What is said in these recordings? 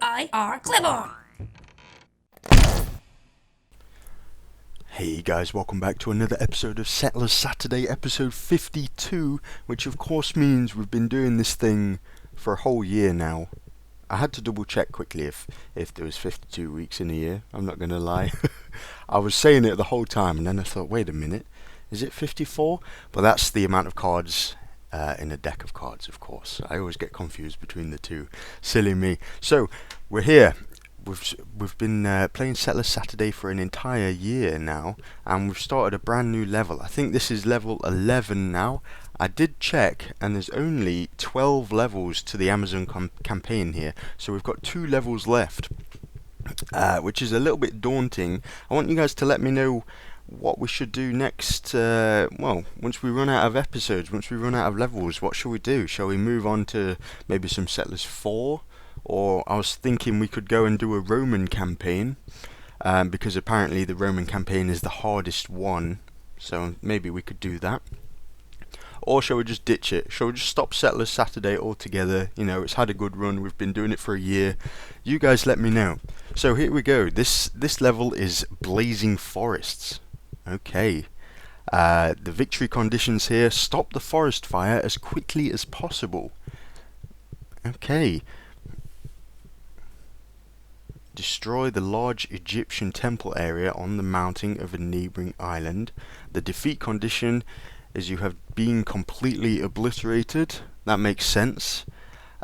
FIR Clip-On! Hey guys, welcome back to another episode of Settlers Saturday, episode 52, which of course means we've been doing this thing for a whole year now. I had to double check quickly if there was 52 weeks in a year, I'm not going to lie. I was saying it the whole time and then I thought, wait a minute, is it 54? But that's the amount of cards in a deck of cards, of course. I always get confused between the two. Silly me. So, we're here. We've been playing Settlers Saturday for an entire year now, and we've started a brand new level. I think this is level 11 now. I did check, and there's only 12 levels to the Amazon campaign here, so we've got 2 levels left, which is a little bit daunting. I want you guys to let me know what we should do next. Well, once we run out of episodes, once we run out of levels, what shall we do? Shall we move on to maybe some Settlers 4? Or I was thinking we could go and do a Roman campaign, because apparently the Roman campaign is the hardest one, so maybe we could do that. Or shall we just ditch it? Shall we just stop Settlers Saturday altogether? You know, it's had a good run, we've been doing it for a year. You guys let me know. So here we go, this level is Blazing Forests. Okay. The victory conditions here: stop the forest fire as quickly as possible. Okay. Destroy the large Egyptian temple area on the mountain of a neighbouring island. The defeat condition is you have been completely obliterated. That makes sense.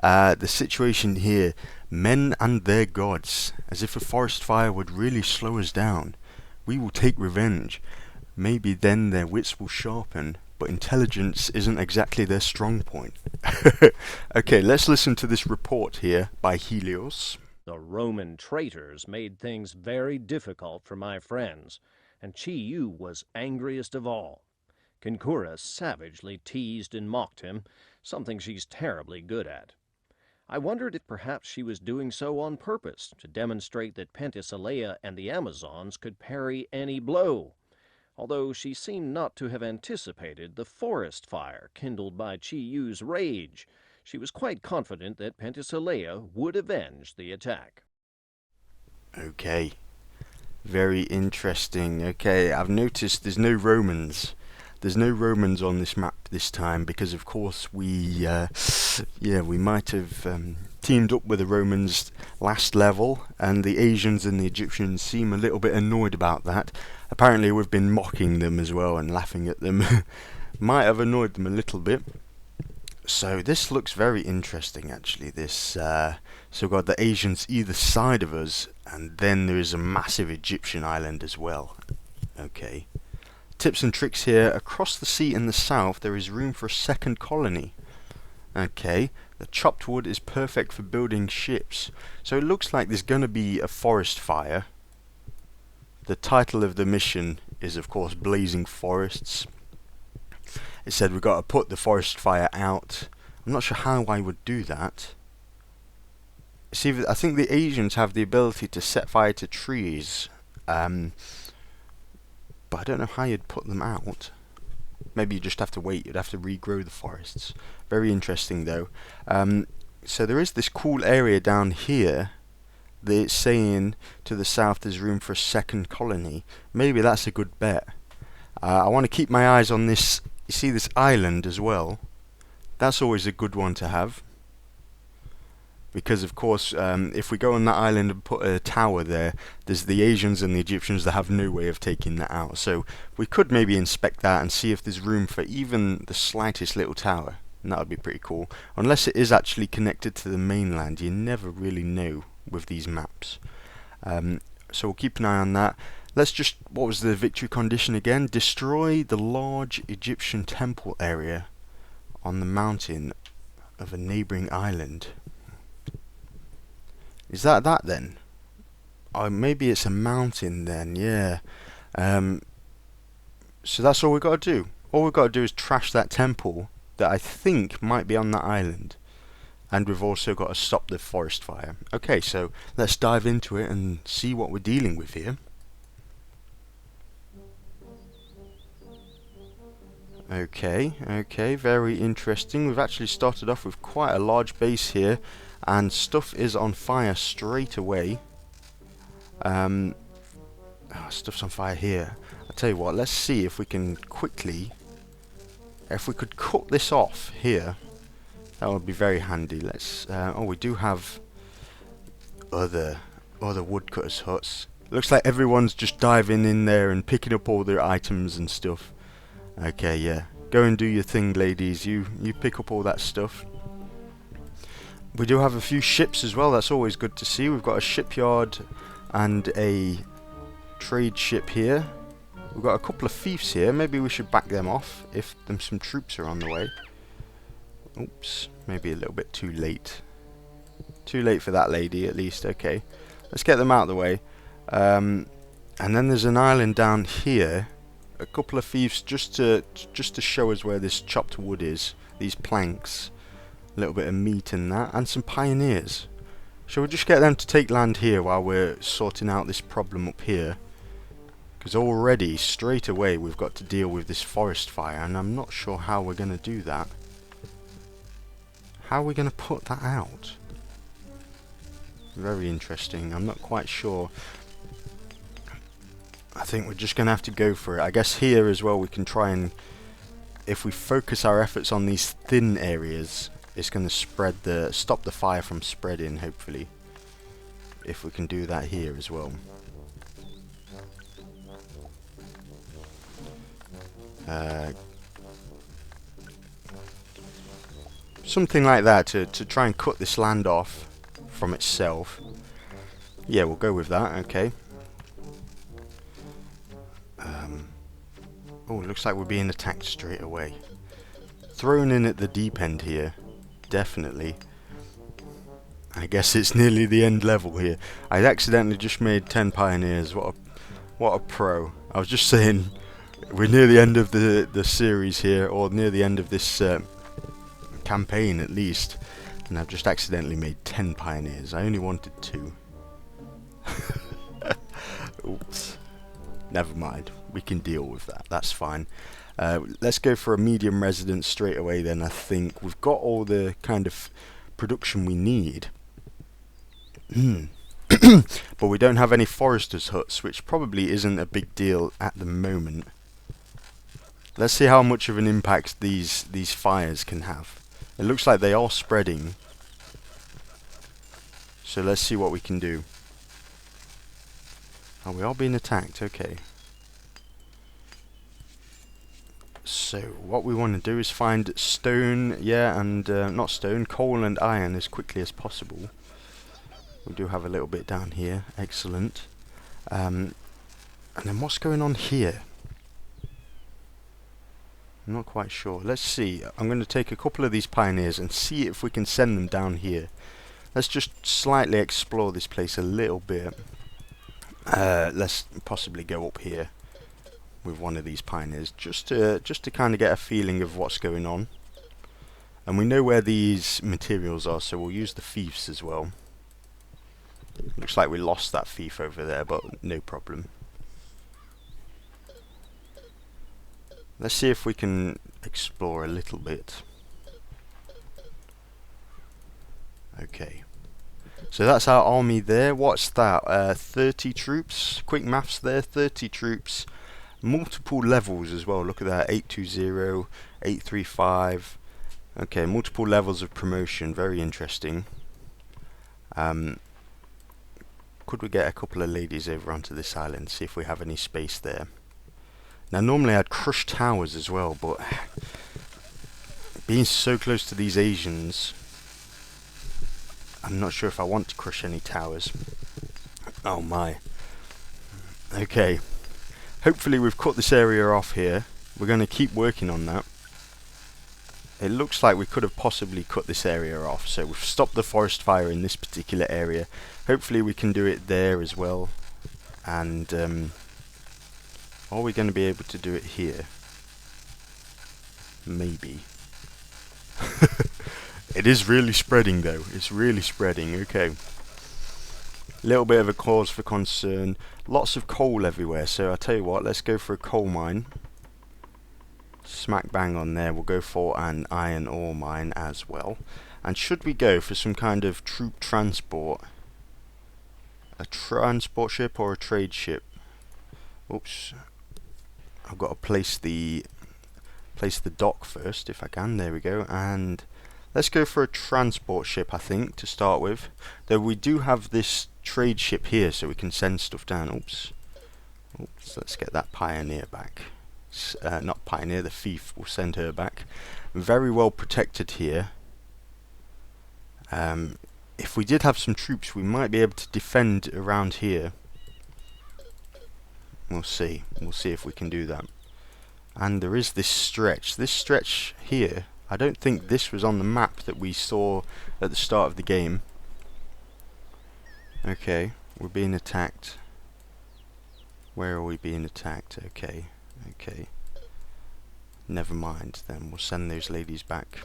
The situation here: men and their gods. As if a forest fire would really slow us down. We will take revenge. Maybe then their wits will sharpen, but intelligence isn't exactly their strong point. Okay, let's listen to this report here by Helios. The Roman traitors made things very difficult for my friends, and Chi Yu was angriest of all. Kinkura savagely teased and mocked him, something she's terribly good at. I wondered if perhaps she was doing so on purpose, to demonstrate that Penthesilea and the Amazons could parry any blow, although she seemed not to have anticipated the forest fire kindled by Chi Yu's rage. She was quite confident that Penthesilea would avenge the attack. Okay. Very interesting. Okay, I've noticed there's no Romans. There's no Romans on this map this time because, of course, we might have teamed up with the Romans last level, and the Asians and the Egyptians seem a little bit annoyed about that. Apparently we've been mocking them as well and laughing at them. Might have annoyed them a little bit. So this looks very interesting, actually. This so we've got the Asians either side of us, and then there is a massive Egyptian island as well. Okay. Tips and tricks here: across the sea in the south there is room for a second colony. Okay. The chopped wood is perfect for building ships. So it looks like there's going to be a forest fire. The title of the mission is, of course, Blazing Forests. It said we've got to put the forest fire out. I'm not sure how I would do that. See, I think the Asians have the ability to set fire to trees, but I don't know how you'd put them out. Maybe you just have to wait. You'd have to regrow the forests. Very interesting, though. So there is this cool area down here that it's saying to the south there's room for a second colony. Maybe that's a good bet. I want to keep my eyes on this. You see this island as well. That's always a good one to have. Because of course, if we go on that island and put a tower there, there's the Asians and the Egyptians that have no way of taking that out. So we could maybe inspect that and see if there's room for even the slightest little tower. And that would be pretty cool. Unless it is actually connected to the mainland, you never really know with these maps. So we'll keep an eye on that. Let's just, what was the victory condition again? Destroy the large Egyptian temple area on the mountain of a neighbouring island. Is that then? Oh, maybe it's a mountain then, yeah. So that's all we've got to do. All we've got to do is trash that temple that I think might be on that island. And we've also got to stop the forest fire. Okay, so let's dive into it and see what we're dealing with here. Okay, very interesting. We've actually started off with quite a large base here, and stuff is on fire straight away. Stuff's on fire here. I'll tell you what, let's see if we can quickly, if we could cut this off here, that would be very handy. Let's, oh, we do have other woodcutters' huts. Looks like everyone's just diving in there and picking up all their items and stuff. Okay, yeah. Go and do your thing, ladies. You pick up all that stuff. We do have a few ships as well. That's always good to see. We've got a shipyard and a trade ship here. We've got a couple of thieves here. Maybe we should back them off if some troops are on the way. Oops, maybe a little bit too late. Too late for that lady, at least. Okay, let's get them out of the way. And then there's an island down here. A couple of thieves just to show us where this chopped wood is. These planks, a little bit of meat in that, and some pioneers. Shall we just get them to take land here while we're sorting out this problem up here? Because already, straight away, we've got to deal with this forest fire, and I'm not sure how we're going to do that. How are we going to put that out? Very interesting. I'm not quite sure. I think we're just going to have to go for it. I guess here as well we can try and, if we focus our efforts on these thin areas, it's going to stop the fire from spreading, hopefully. If we can do that here as well. Something like that to try and cut this land off from itself. Yeah, we'll go with that, okay. Oh, looks like we're being attacked straight away. Thrown in at the deep end here. Definitely. I guess it's nearly the end level here. I accidentally just made 10 pioneers. What a pro. I was just saying, we're near the end of the series here, or near the end of this campaign at least. And I've just accidentally made 10 pioneers. I only wanted 2. Oops. Never mind. We can deal with that. That's fine. Let's go for a medium residence straight away then. I think we've got all the kind of production we need. But we don't have any foresters' huts, which probably isn't a big deal at the moment. Let's see how much of an impact these fires can have. It looks like they are spreading. So let's see what we can do. Oh, we are being attacked, okay. So, what we want to do is find stone, yeah, and not stone, coal and iron as quickly as possible. We do have a little bit down here, excellent. And then what's going on here? I'm not quite sure. Let's see. I'm going to take a couple of these pioneers and see if we can send them down here. Let's just slightly explore this place a little bit. Let's possibly go up here with one of these pioneers, just to kind of get a feeling of what's going on. And we know where these materials are, so we'll use the thieves as well. Looks like we lost that thief over there, but no problem. Let's see if we can explore a little bit. Okay. So that's our army there. What's that? 30 troops. Quick maths there. 30 troops. Multiple levels as well. Look at that. 820, 835. Okay, multiple levels of promotion. Very interesting. Could we get a couple of ladies over onto this island? See if we have any space there. Now, normally I'd crush towers as well, but being so close to these Asians, I'm not sure if I want to crush any towers. Oh my. Okay. Hopefully we've cut this area off here. We're going to keep working on that. It looks like we could have possibly cut this area off. So we've stopped the forest fire in this particular area. Hopefully we can do it there as well. And are we going to be able to do it here? Maybe. It is really spreading though. It's really spreading. Okay. Little bit of a cause for concern. Lots of coal everywhere. So I'll tell you what. Let's go for a coal mine. Smack bang on there. We'll go for an iron ore mine as well. And should we go for some kind of troop transport? A transport ship or a trade ship? Oops. I've got to place the dock first if I can. There we go. And let's go for a transport ship, I think, to start with. Though we do have this trade ship here, so we can send stuff down. Oops. Let's get that pioneer back. Not pioneer, the thief. We'll send her back. Very well protected here. If we did have some troops, we might be able to defend around here. We'll see. We'll see if we can do that. And there is this stretch. This stretch here, I don't think this was on the map that we saw at the start of the game. Okay, we're being attacked. Where are we being attacked? Okay, okay. Never mind, then we'll send those ladies back.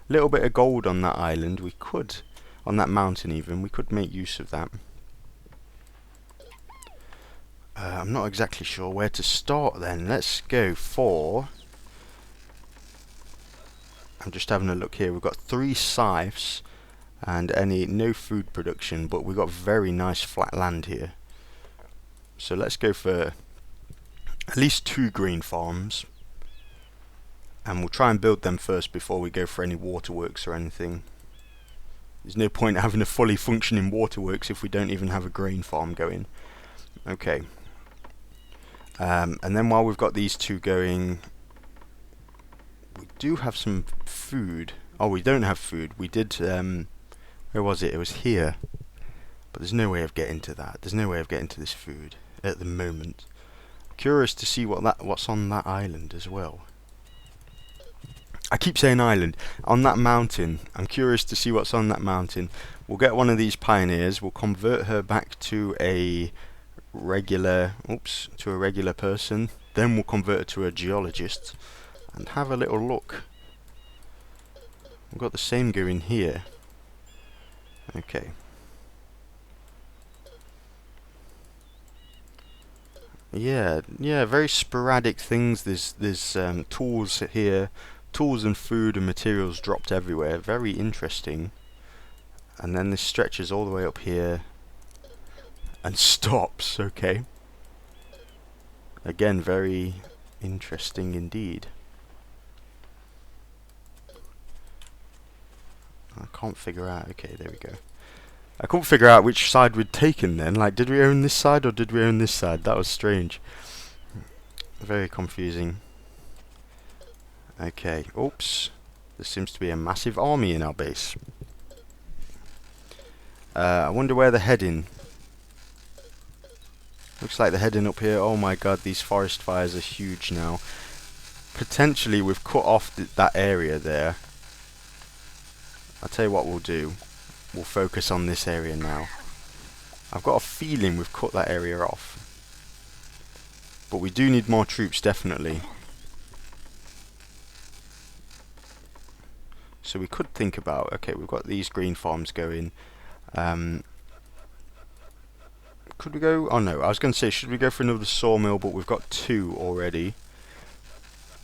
Little bit of gold on that island. We could, on that mountain even, we could make use of that. I'm not exactly sure where to start then. Let's go for... I'm just having a look here. We've got 3 scythes and no food production, but we've got very nice flat land here. So let's go for at least 2 green farms. And we'll try and build them first before we go for any waterworks or anything. There's no point having a fully functioning waterworks if we don't even have a grain farm going. Okay. And then while we've got these 2 going, we do have some food. Oh, we don't have food. We did, where was it? It was here. But there's no way of getting to that. There's no way of getting to this food at the moment. Curious to see what's on that island as well. I keep saying island. On that mountain. I'm curious to see what's on that mountain. We'll get one of these pioneers. We'll convert her back to a regular person. Then we'll convert her to a geologist and have a little look. We've got the same going here. Okay. Yeah, very sporadic things. There's tools here, tools and food and materials dropped everywhere. Very interesting. And then this stretches all the way up here and stops. Okay. Again, very interesting indeed. I can't figure out. Okay, there we go. I couldn't figure out which side we'd taken then. Like, did we own this side or did we own this side? That was strange. Very confusing. Okay, oops. There seems to be a massive army in our base. I wonder where they're heading. Looks like they're heading up here. Oh my god, these forest fires are huge now. Potentially we've cut off that area there. I'll tell you what we'll do. We'll focus on this area now. I've got a feeling we've cut that area off. But we do need more troops, definitely. So we could think about, okay, we've got these green farms going. Could we go? Oh no, I was going to say, should we go for another sawmill? But we've got 2 already.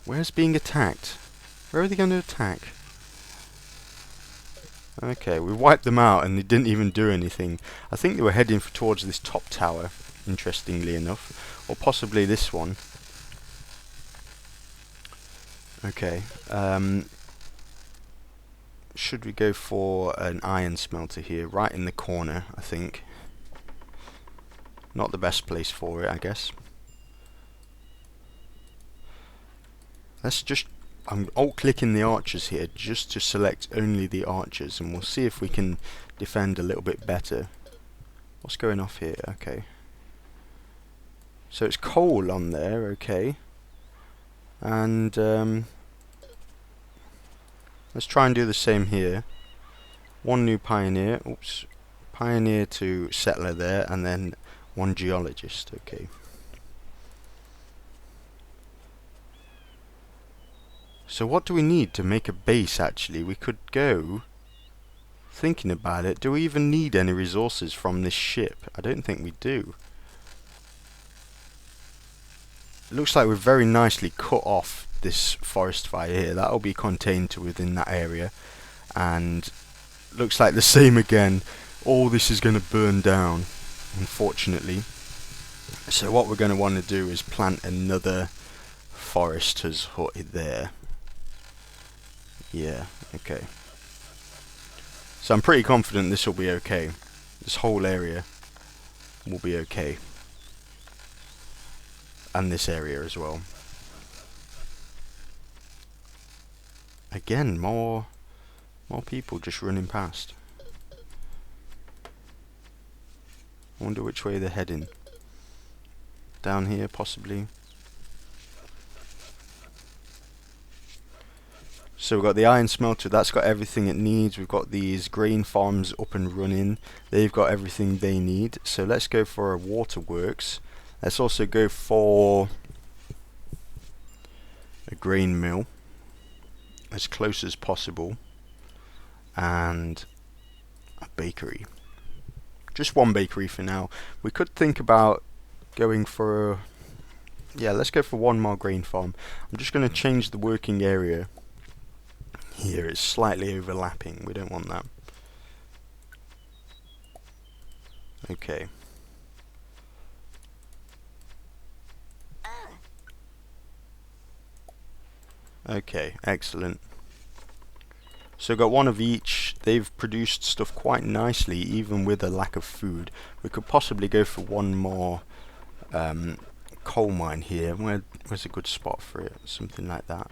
Where's being attacked? Where are they going to attack? Okay, we wiped them out and they didn't even do anything. I think they were heading towards this top tower, interestingly enough. Or possibly this one. Okay. Should we go for an iron smelter here? Right in the corner, I think. Not the best place for it, I guess. Let's just... I'm alt-clicking the archers here just to select only the archers, and we'll see if we can defend a little bit better. What's going off here? Okay. So it's coal on there, okay. And let's try and do the same here. 1 new pioneer, oops. Pioneer to settler there, and then 1 geologist, okay. So what do we need to make a base actually? We could go, thinking about it, do we even need any resources from this ship? I don't think we do. It looks like we've very nicely cut off this forest fire here. That'll be contained to within that area. And looks like the same again. All this is going to burn down, unfortunately. So what we're going to want to do is plant another forester's hut there. Yeah, okay. So I'm pretty confident this will be okay. This whole area will be okay. And this area as well. Again, more people just running past. I wonder which way they're heading. Down here, possibly. So we've got the iron smelter, that's got everything it needs. We've got these grain farms up and running. They've got everything they need. So let's go for a waterworks. Let's also go for a grain mill, as close as possible. And a bakery. Just one bakery for now. We could think about going for... yeah, let's go for one more grain farm. I'm just going to change the working area. Here it's slightly overlapping, we don't want that. Okay. Okay, excellent. So we've got one of each. They've produced stuff quite nicely, even with a lack of food. We could possibly go for one more coal mine here. Where's a good spot for it? Something like that.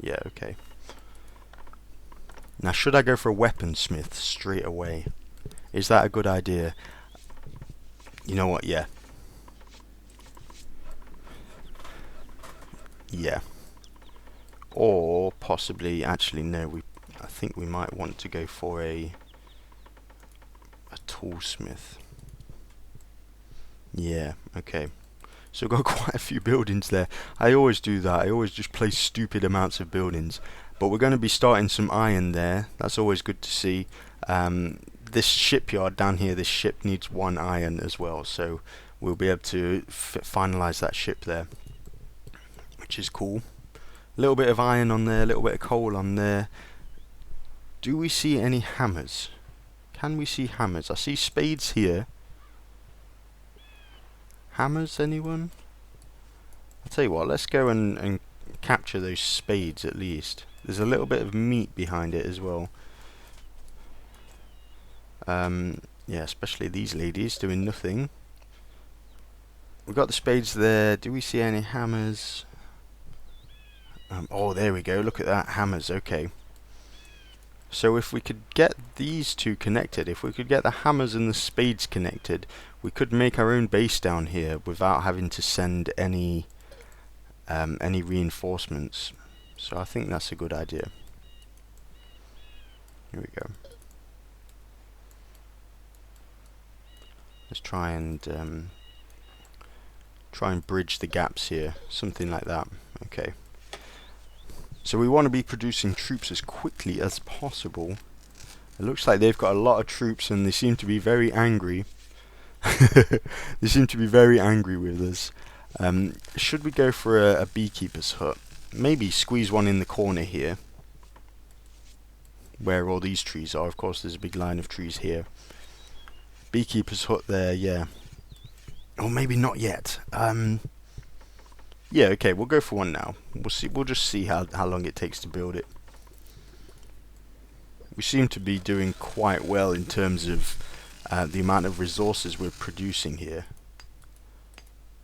Yeah, okay. Now, should I go for a weaponsmith straight away? Is that a good idea? You know what, yeah. Yeah. Or possibly, actually no, I think we might want to go for a toolsmith. Yeah, okay. So we've got quite a few buildings there. I always do that. I always just place stupid amounts of buildings. But we're going to be starting some iron there. That's always good to see. This shipyard down here, this ship needs 1 iron as well. So we'll be able to finalize that ship there, which is cool. A little bit of iron on there, a little bit of coal on there. Do we see any hammers? Can we see hammers? I see spades here. Hammers, anyone? I'll tell you what, let's go and capture those spades at least. There's a little bit of meat behind it as well. Yeah, especially these ladies doing nothing. We've got the spades there. Do we see any hammers? Oh, there we go. Look at that. Hammers. Okay. So if we could get these two connected, if we could get the hammers and the spades connected, we could make our own base down here without having to send any reinforcements. So I think that's a good idea. Here we go. Let's try and bridge the gaps here, something like that. Okay. So we want to be producing troops as quickly as possible. It looks like they've got a lot of troops and they seem to be very angry. They seem to be very angry with us. Should we go for a beekeeper's hut? Maybe squeeze one in the corner here, where all these trees are. Of course, there's a big line of trees here. Beekeeper's hut there, yeah. Or maybe not yet. Yeah, okay, we'll go for one now. We'll see. We'll just see how long it takes to build it. We seem to be doing quite well in terms of the amount of resources we're producing here.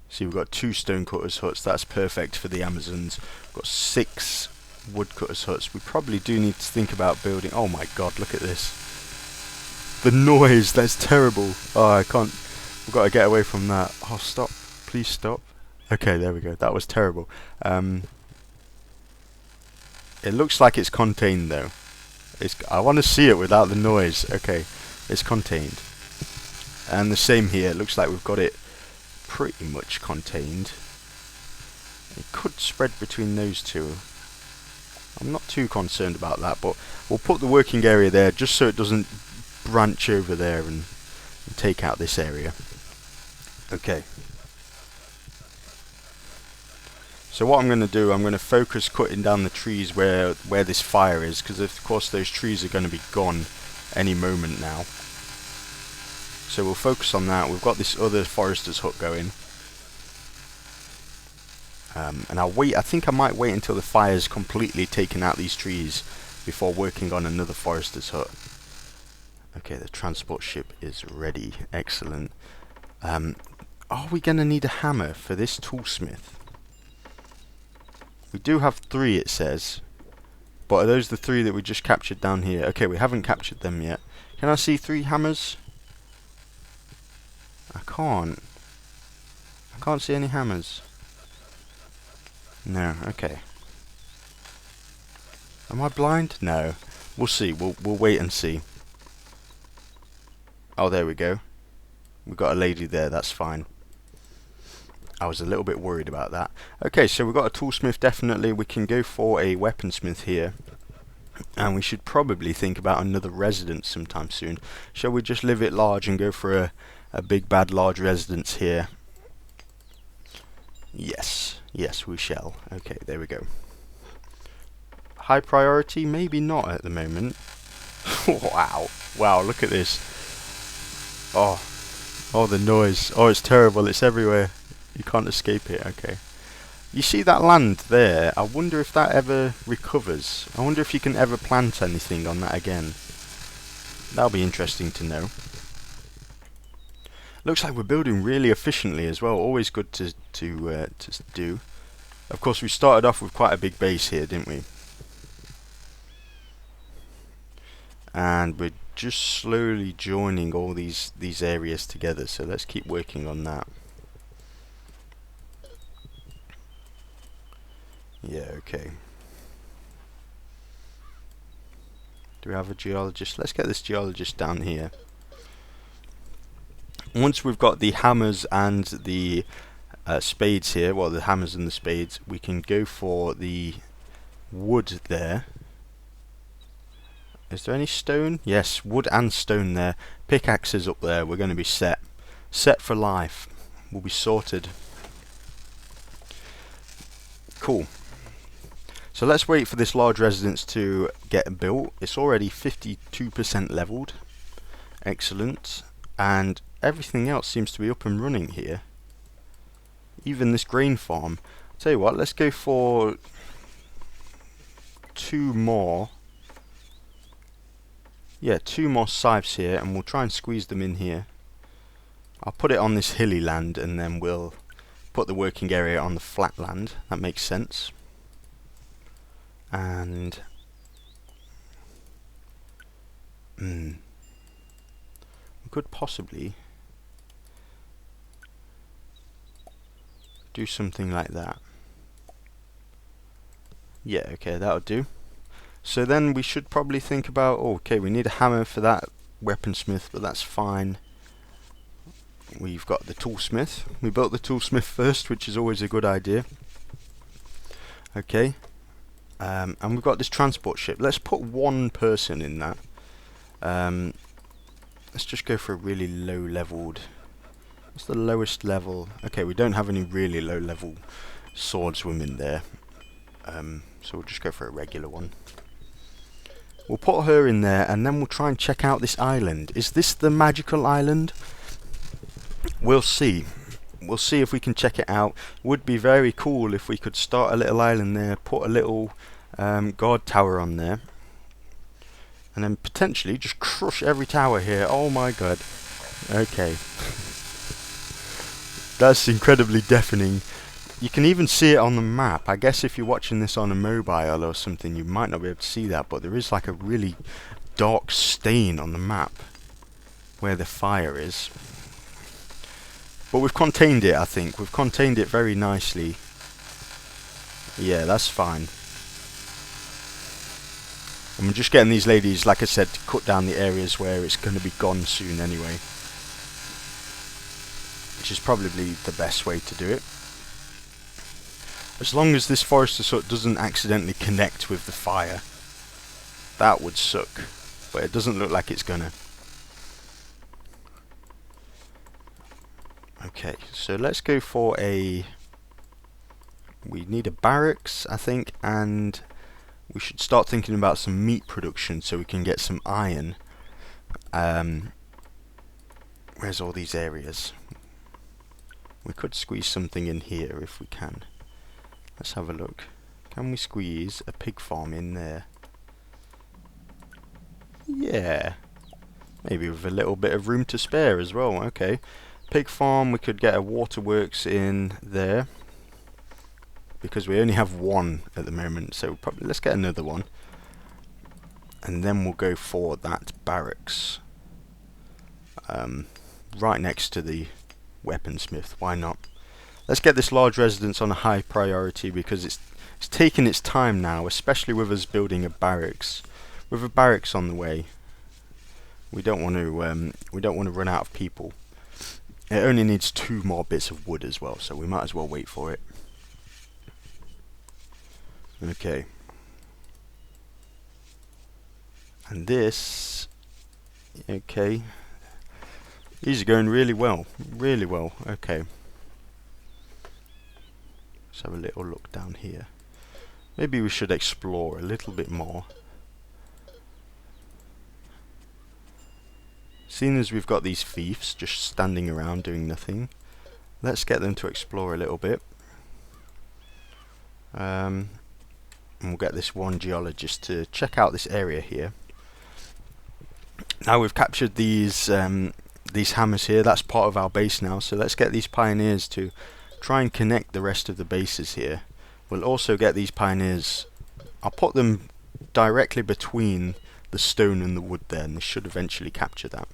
See, we've got 2 stonecutters huts. That's perfect for the Amazons. We've got 6 woodcutters huts. We probably do need to think about building... Oh my god, look at this. The noise, that's terrible. Oh, I can't... We've got to get away from that. Oh, stop. Please stop. Okay, there we go. That was terrible. It looks like it's contained, though. I want to see it without the noise. Okay, it's contained. And the same here. It looks like we've got it pretty much contained. It could spread between those two. I'm not too concerned about that, but we'll put the working area there just so it doesn't branch over there and take out this area. Okay. So what I'm going to do, I'm going to focus cutting down the trees where this fire is, because of course those trees are going to be gone any moment now. So we'll focus on that. We've got this other forester's hut going. And I'll wait. I think I might wait until the fire's completely taken out these trees before working on another forester's hut. Okay, the transport ship is ready. Excellent. Are we going to need a hammer for this toolsmith? We do have 3, it says. But are those the 3 that we just captured down here? Okay, we haven't captured them yet. Can I see 3 hammers? I can't. I can't see any hammers. No, okay. Am I blind? No. We'll see. We'll wait and see. Oh, there we go. We've got a lady there, that's fine. I was a little bit worried about that. Okay, so we've got a toolsmith, definitely. We can go for a weaponsmith here. And we should probably think about another residence sometime soon. Shall we just live it large and go for a big bad large residence here? Yes. Yes, we shall. Okay, there we go. High priority? Maybe not at the moment. Wow. Wow, look at this. Oh. Oh, the noise. Oh, it's terrible. It's everywhere. You can't escape it. Okay. You see that land there? I wonder if that ever recovers. I wonder if you can ever plant anything on that again. That'll be interesting to know. Looks like we're building really efficiently as well. Always good to do. Of course, we started off with quite a big base here, didn't we? And we're just slowly joining all these areas together. So let's keep working on that. Yeah, okay. Do we have a geologist? Let's get this geologist down here. Once we've got the hammers and the spades here, well, the hammers and the spades, we can go for the wood there. Is there any stone? Yes, wood and stone there. Pickaxes up there. We're going to be set. Set for life. We'll be sorted. Cool. So let's wait for this large residence to get built. It's already 52% leveled. Excellent. And everything else seems to be up and running here. Even this grain farm. I'll tell you what, let's go for 2 more. Yeah, 2 more scythes here, and we'll try and squeeze them in here. I'll put it on this hilly land, and then we'll put the working area on the flat land. That makes sense. And we could possibly do something like that. Yeah, okay, that'll do. So then we should probably think about, okay, we need a hammer for that weaponsmith, but that's fine. We've got the toolsmith. We built the toolsmith first, which is always a good idea. Okay. And we've got this transport ship. Let's put 1 person in that. Let's just go for a really low leveled. What's the lowest level? Okay, we don't have any really low level swordswomen there. So we'll just go for a regular one. We'll put her in there, and then we'll try and check out this island. Is this the magical island? We'll see. We'll see if we can check it out. Would be very cool if we could start a little island there, put a little guard tower on there, and then potentially just crush every tower here. Oh my god. Okay. That's incredibly deafening. You can even see it on the map. I guess if you're watching this on a mobile or something, you might not be able to see that, but there is like a really dark stain on the map where the fire is. But we've contained it, I think. We've contained it very nicely. Yeah, that's fine. And we're just getting these ladies, like I said, to cut down the areas where it's going to be gone soon anyway. Which is probably the best way to do it. As long as this forester's hut doesn't accidentally connect with the fire. That would suck. But it doesn't look like it's gonna. Okay, so let's go for a... We need a barracks, I think, and we should start thinking about some meat production so we can get some iron. Where's all these areas? We could squeeze something in here if we can. Let's have a look. Can we squeeze a pig farm in there? Yeah. Maybe with a little bit of room to spare as well. Okay. Pig farm, we could get a waterworks in there. Because we only have one at the moment, so probably let's get another one. And then we'll go for that barracks. Right next to the weaponsmith. Why not? Let's get this large residence on a high priority because it's taking its time now, especially with us building a barracks. With a barracks on the way, we don't want to run out of people. It only needs 2 more bits of wood as well, so we might as well wait for it. Okay. And this, okay. These are going really well, really well. Okay. Let's have a little look down here. Maybe we should explore a little bit more. Seeing as we've got these fiefs just standing around doing nothing, let's get them to explore a little bit. And we'll get this one geologist to check out this area here. Now we've captured these hammers here, that's part of our base now, so let's get these pioneers to try and connect the rest of the bases here. We'll also get these pioneers, I'll put them directly between the stone and the wood there, and they should eventually capture that.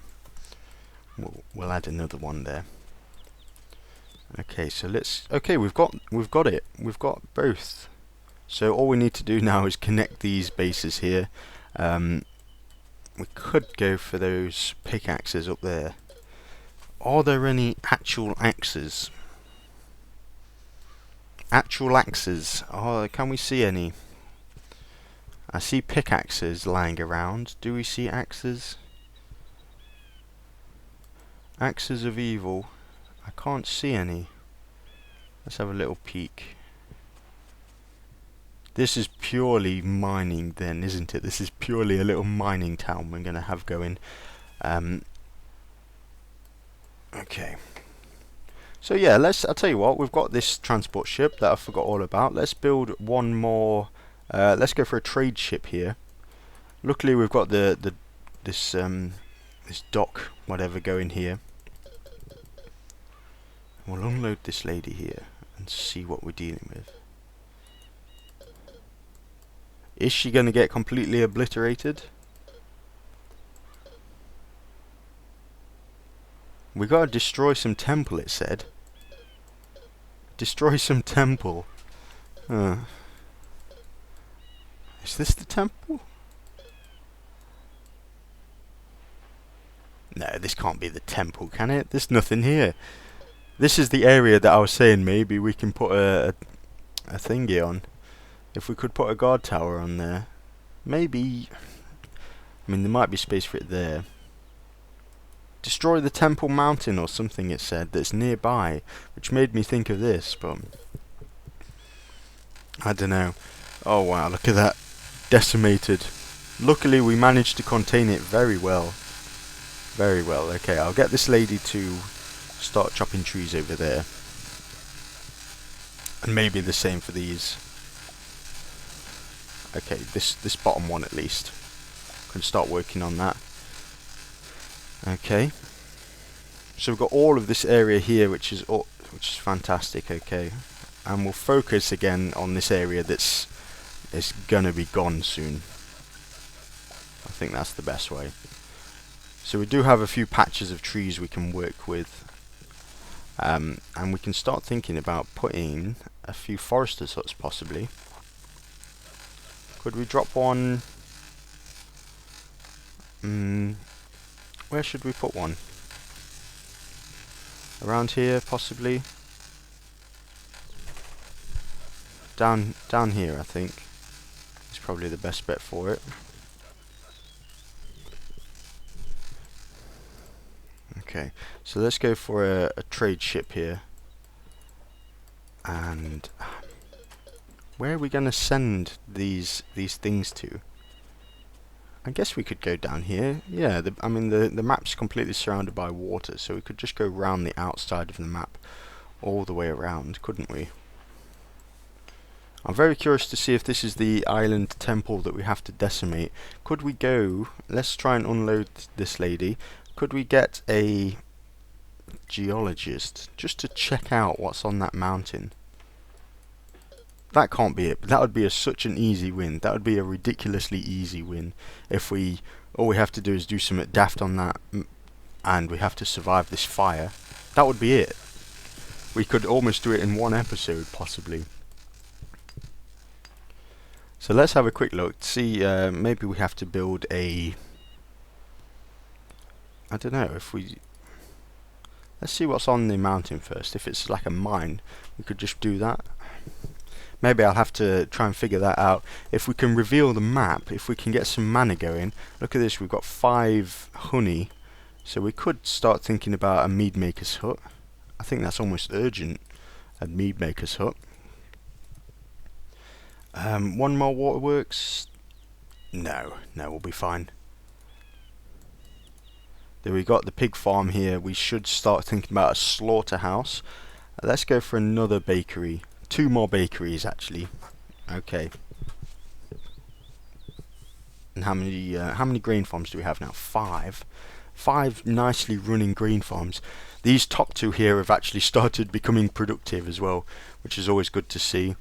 We'll add another one there. Okay, so we've got it. We've got both. So all we need to do now is connect these bases here. We could go for those pickaxes up there. Are there any actual axes? Actual axes. Oh, can we see any? I see pickaxes lying around. Do we see axes? Axes of evil. I can't see any. Let's have a little peek. This is purely mining then, isn't it? This is purely a little mining town we're going to have going. Okay. So yeah, I'll tell you what, we've got this transport ship that I forgot all about. Let's build one more, let's go for a trade ship here. Luckily we've got this dock, whatever, going here. We'll unload this lady here and see what we're dealing with. Is she going to get completely obliterated? We gotta destroy some temple, it said. Destroy some temple. Is this the temple? No, this can't be the temple, can it? There's nothing here. This is the area that I was saying maybe we can put a thingy on. If we could put a guard tower on there. Maybe. I mean, there might be space for it there. Destroy the temple mountain or something, it said, that's nearby. Which made me think of this, but I don't know. Oh wow, look at that. Decimated. Luckily we managed to contain it very well. Very well. Okay, I'll get this lady to start chopping trees over there. And maybe the same for these. Okay, this bottom one at least. Can start working on that. Okay. So we've got all of this area here, which is fantastic. Okay, and we'll focus again on this area that's gonna be gone soon. I think that's the best way. So we do have a few patches of trees we can work with, and we can start thinking about putting a few foresters' huts possibly. Could we drop one? Where should we put one? Around here, possibly. Down here, I think, is probably the best bet for it. Okay, so let's go for a trade ship here. And where are we going to send these things to? I guess we could go down here. Yeah, I mean the map's completely surrounded by water, so we could just go round the outside of the map all the way around, couldn't we? I'm very curious to see if this is the island temple that we have to decimate. Could we go... Let's try and unload this lady. Could we get a geologist just to check out what's on that mountain? That can't be it. That would be such an easy win. That would be a ridiculously easy win if all we have to do is do something daft on that and we have to survive this fire. That would be it. We could almost do it in one episode, possibly. So let's have a quick look to see, maybe we have to build a... I don't know, if we... Let's see what's on the mountain first. If it's like a mine, we could just do that. Maybe I'll have to try and figure that out. If we can reveal the map, if we can get some mana going... Look at this, we've got 5 honey. So we could start thinking about a mead maker's hut. I think that's almost urgent, a mead maker's hut. 1 more waterworks? No, we'll be fine. Then we got the pig farm here. We should start thinking about a slaughterhouse. Let's go for another bakery. 2 more bakeries, actually. Okay. And how many grain farms do we have now? 5. 5 nicely running grain farms. These top 2 here have actually started becoming productive as well, which is always good to see.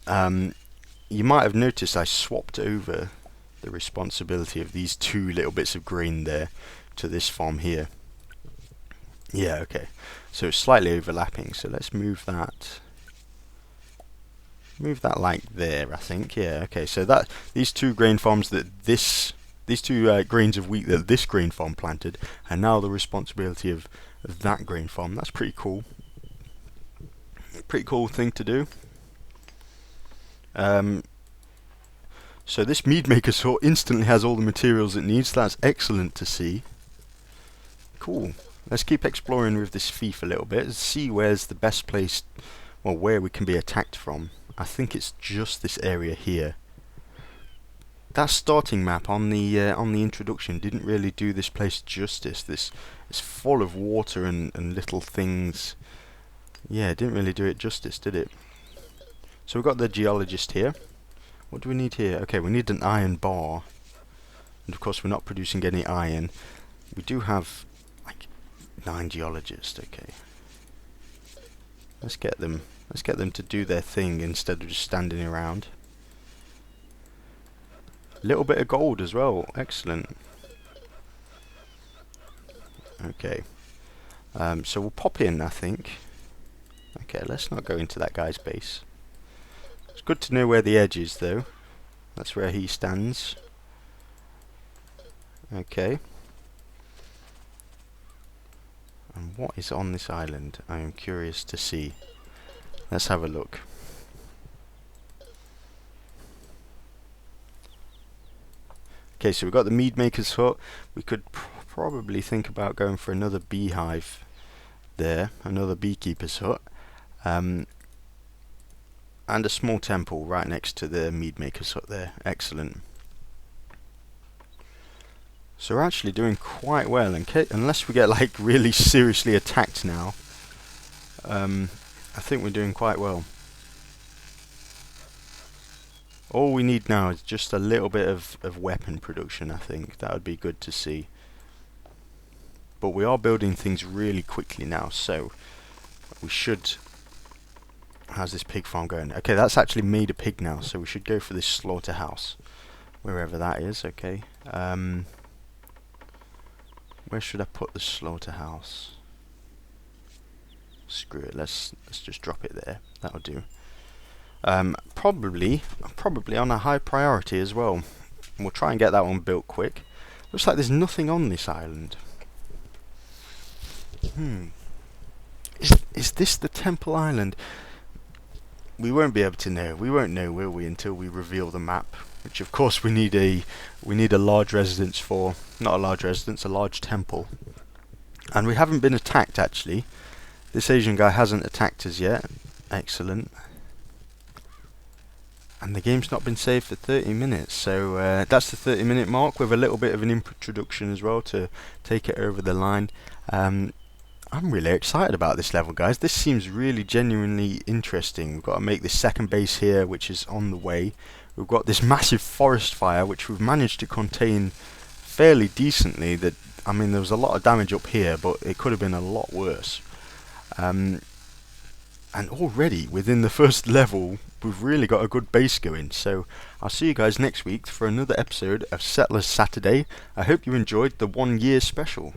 You might have noticed I swapped over the responsibility of these 2 little bits of grain there to this farm here. Yeah, okay. So it's slightly overlapping, so let's move that. Move that like there, I think. Yeah, okay. So that these 2 grain farms that these 2 grains of wheat that this grain farm planted are now the responsibility of that grain farm. That's pretty cool. Pretty cool thing to do. So this mead maker's hut instantly has all the materials it needs. That's excellent to see. Cool. Let's keep exploring with this fief a little bit. See where's the best place, well, where we can be attacked from. I think it's just this area here. That starting map on the introduction didn't really do this place justice. This is full of water and little things. Yeah, it didn't really do it justice, did it? So we've got the geologist here. What do we need here? Okay, we need an iron bar. And of course we're not producing any iron. We do have like 9 geologists, okay. Let's get them to do their thing instead of just standing around. Little bit of gold as well, excellent. Okay. So we'll pop in, I think. Okay, let's not go into that guy's base. It's good to know where the edge is, though. That's where he stands. Okay. And what is on this island? I am curious to see. Let's have a look. Okay, so we've got the mead maker's hut. We could probably think about going for another beehive there, another beekeeper's hut. And a small temple right next to the mead maker's hut there. Excellent. So we're actually doing quite well, unless we get like really seriously attacked now. I think we're doing quite well. All we need now is just a little bit of weapon production, I think. That would be good to see. But we are building things really quickly now, so we should... How's this pig farm going? Okay, that's actually made a pig now, so we should go for this slaughterhouse. Wherever that is, okay. Where should I put the slaughterhouse? Screw it, let's just drop it there. That'll do. Probably on a high priority as well. We'll try and get that one built quick. Looks like there's nothing on this island. Is this the Temple Island? We won't be able to know. We won't know, will we, until we reveal the map. Which of course we need a large residence for. Not a large residence, a large temple. And we haven't been attacked actually. This Asian guy hasn't attacked us yet. Excellent. And the game's not been saved for 30 minutes, so that's the 30-minute mark with a little bit of an introduction as well to take it over the line. I'm really excited about this level, guys. This seems really genuinely interesting. We've got to make this second base here, which is on the way. We've got this massive forest fire, which we've managed to contain fairly decently. I mean, there was a lot of damage up here, but it could have been a lot worse. And already within the first level, we've really got a good base going. So I'll see you guys next week for another episode of Settlers Saturday. I hope you enjoyed the 1 year special.